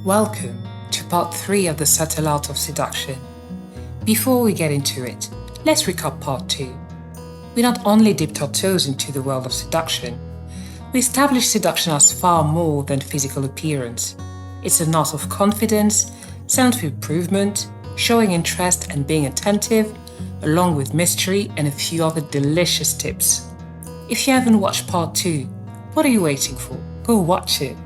Welcome to part 3 of the subtle art of seduction. Before we get into it, let's recap part 2. We not only dipped our toes into the world of seduction, we established seduction as far more than physical appearance. It's an art of confidence, self-improvement, showing interest and being attentive, along with mystery and a few other delicious tips. If you haven't watched part 2, what are you waiting for? Go watch it.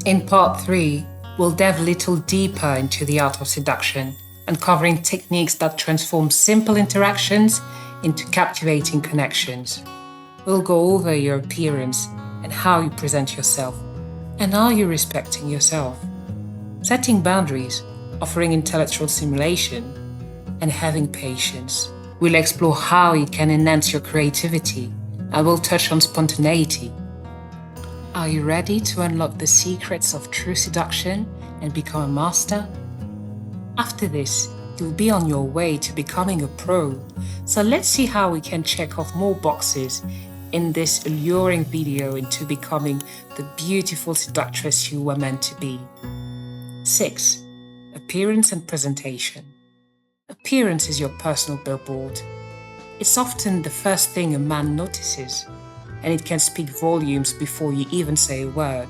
In part 3, we'll delve a little deeper into the art of seduction, uncovering techniques that transform simple interactions into captivating connections. We'll go over your appearance and how you present yourself, and are you respecting yourself? Setting boundaries, offering intellectual stimulation, and having patience. We'll explore how it can enhance your creativity, and we'll touch on spontaneity. Are you ready to unlock the secrets of true seduction and become a master? After this, you'll be on your way to becoming a pro. So let's see how we can check off more boxes in this alluring video into becoming the beautiful seductress you were meant to be. 6. Appearance and presentation. Appearance is your personal billboard. It's often the first thing a man notices, and it can speak volumes before you even say a word.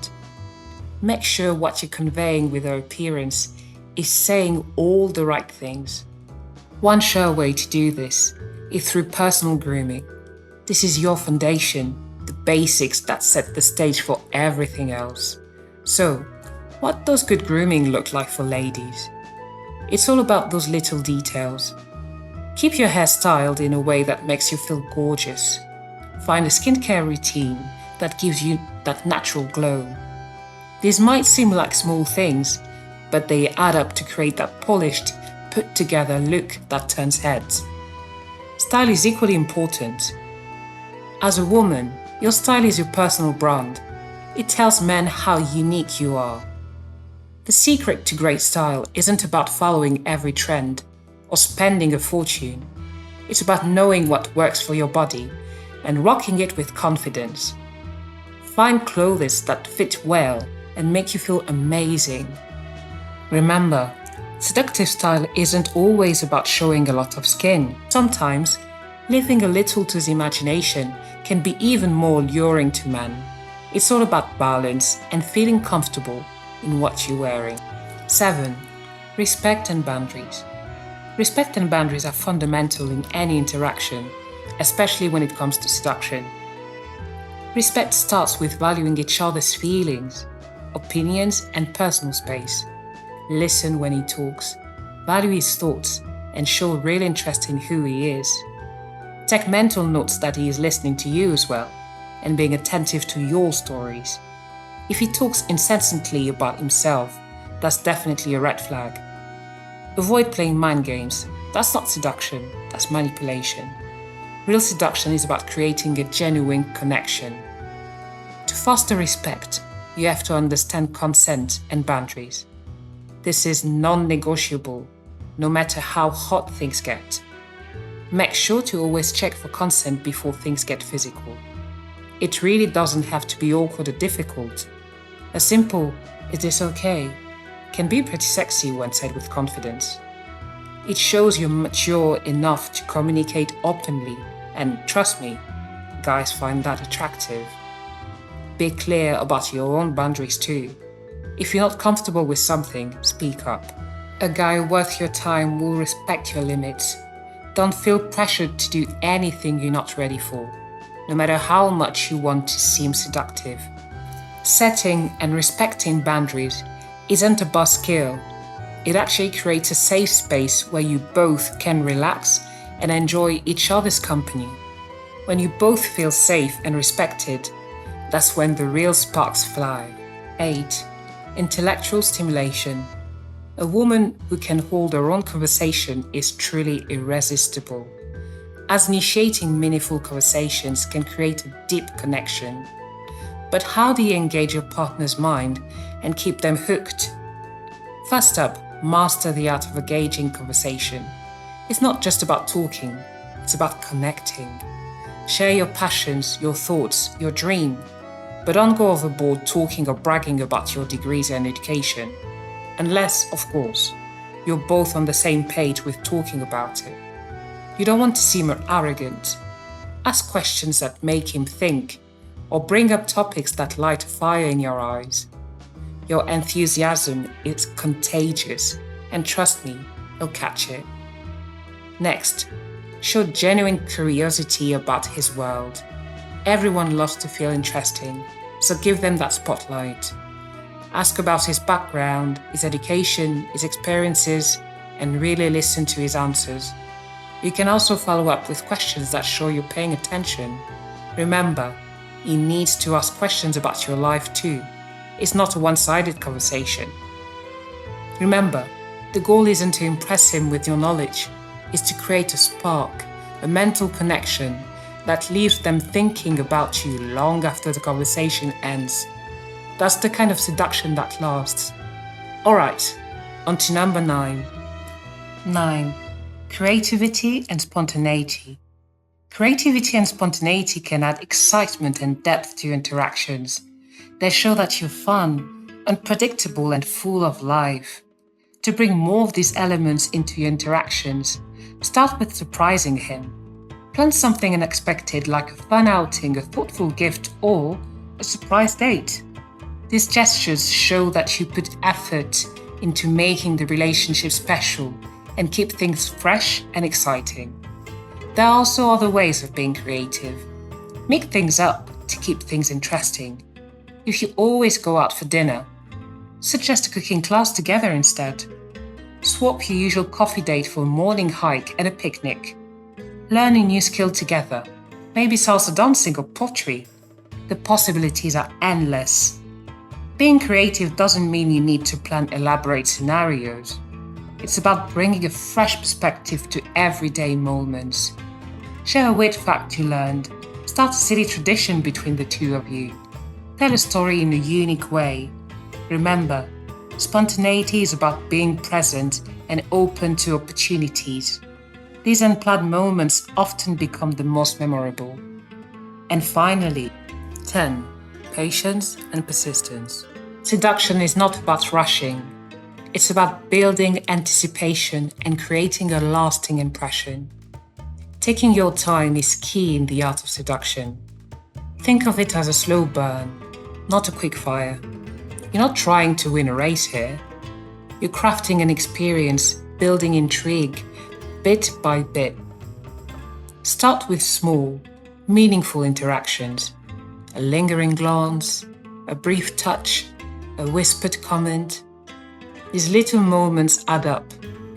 Make sure what you're conveying with your appearance is saying all the right things. One sure way to do this is through personal grooming. This is your foundation, the basics that set the stage for everything else. So, what does good grooming look like for ladies? It's all about those little details. Keep your hair styled in a way that makes you feel gorgeous. Find a skincare routine that gives you that natural glow. These might seem like small things, but they add up to create that polished, put-together look that turns heads. Style is equally important. As a woman, your style is your personal brand. It tells men how unique you are. The secret to great style isn't about following every trend or spending a fortune. It's about knowing what works for your body and rocking it with confidence. Find clothes that fit well and make you feel amazing. Remember, seductive style isn't always about showing a lot of skin. Sometimes, leaving a little to the imagination can be even more alluring to men. It's all about balance and feeling comfortable in what you're wearing. 7. Respect and boundaries. Respect and boundaries are fundamental in any interaction, especially when it comes to seduction. Respect starts with valuing each other's feelings, opinions, and personal space. Listen when he talks, value his thoughts, and show real interest in who he is. Take mental notes that he is listening to you as well, and being attentive to your stories. If he talks incessantly about himself, that's definitely a red flag. Avoid playing mind games. That's not seduction, that's manipulation. Real seduction is about creating a genuine connection. To foster respect, you have to understand consent and boundaries. This is non-negotiable, no matter how hot things get. Make sure to always check for consent before things get physical. It really doesn't have to be awkward or difficult. A simple, "Is this okay?" can be pretty sexy when said with confidence. It shows you're mature enough to communicate openly, and trust me, guys find that attractive. Be clear about your own boundaries too. If you're not comfortable with something, speak up. A guy worth your time will respect your limits. Don't feel pressured to do anything you're not ready for, no matter how much you want to seem seductive. Setting and respecting boundaries isn't a buzzkill. It actually creates a safe space where you both can relax and enjoy each other's company. When you both feel safe and respected, that's when the real sparks fly. 8. Intellectual stimulation. A woman who can hold her own conversation is truly irresistible, as initiating meaningful conversations can create a deep connection. But how do you engage your partner's mind and keep them hooked? First up, master the art of engaging conversation. It's not just about talking, it's about connecting. Share your passions, your thoughts, your dream, but don't go overboard talking or bragging about your degrees and education. Unless, of course, you're both on the same page with talking about it. You don't want to seem arrogant. Ask questions that make him think, or bring up topics that light a fire in your eyes. Your enthusiasm is contagious, and trust me, he'll catch it. Next, show genuine curiosity about his world. Everyone loves to feel interesting, so give them that spotlight. Ask about his background, his education, his experiences, and really listen to his answers. You can also follow up with questions that show you're paying attention. Remember, he needs to ask questions about your life too. It's not a one-sided conversation. Remember, the goal isn't to impress him with your knowledge, it's to create a spark, a mental connection that leaves them thinking about you long after the conversation ends. That's the kind of seduction that lasts. Alright, on to number 9. 9. Creativity and spontaneity. Creativity and spontaneity can add excitement and depth to your interactions. They show that you're fun, unpredictable, and full of life. To bring more of these elements into your interactions, start with surprising him. Plan something unexpected like a fun outing, a thoughtful gift, or a surprise date. These gestures show that you put effort into making the relationship special and keep things fresh and exciting. There are also other ways of being creative. Make things up to keep things interesting. If you always go out for dinner, suggest a cooking class together instead. Swap your usual coffee date for a morning hike and a picnic. Learn a new skill together, maybe salsa dancing or pottery. The possibilities are endless. Being creative doesn't mean you need to plan elaborate scenarios. It's about bringing a fresh perspective to everyday moments. Share a weird fact you learned. Start a silly tradition between the two of you. Tell a story in a unique way. Remember, spontaneity is about being present and open to opportunities. These unplanned moments often become the most memorable. And finally, 10. Patience and persistence. Seduction is not about rushing. It's about building anticipation and creating a lasting impression. Taking your time is key in the art of seduction. Think of it as a slow burn, not a quick fire. You're not trying to win a race here. You're crafting an experience, building intrigue, bit by bit. Start with small, meaningful interactions. A lingering glance, a brief touch, a whispered comment. These little moments add up,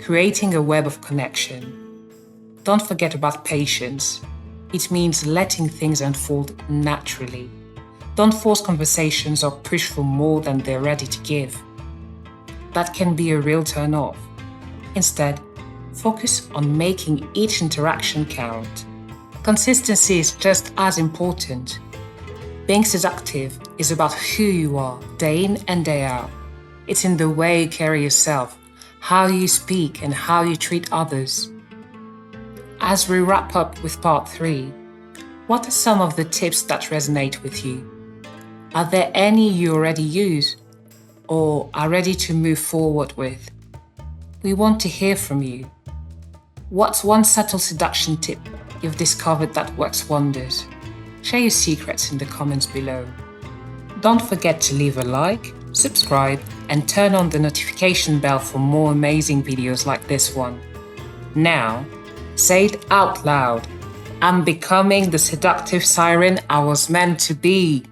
creating a web of connection. Don't forget about patience. It means letting things unfold naturally. Don't force conversations or push for more than they're ready to give. That can be a real turn-off. Instead, focus on making each interaction count. Consistency is just as important. Being seductive is about who you are, day in and day out. It's in the way you carry yourself, how you speak, and how you treat others. As we wrap up with part 3, what are some of the tips that resonate with you? Are there any you already use or are ready to move forward with? We want to hear from you. What's one subtle seduction tip you've discovered that works wonders? Share your secrets in the comments below. Don't forget to leave a like, subscribe, and turn on the notification bell for more amazing videos like this one. Now, say it out loud. I'm becoming the seductive siren I was meant to be.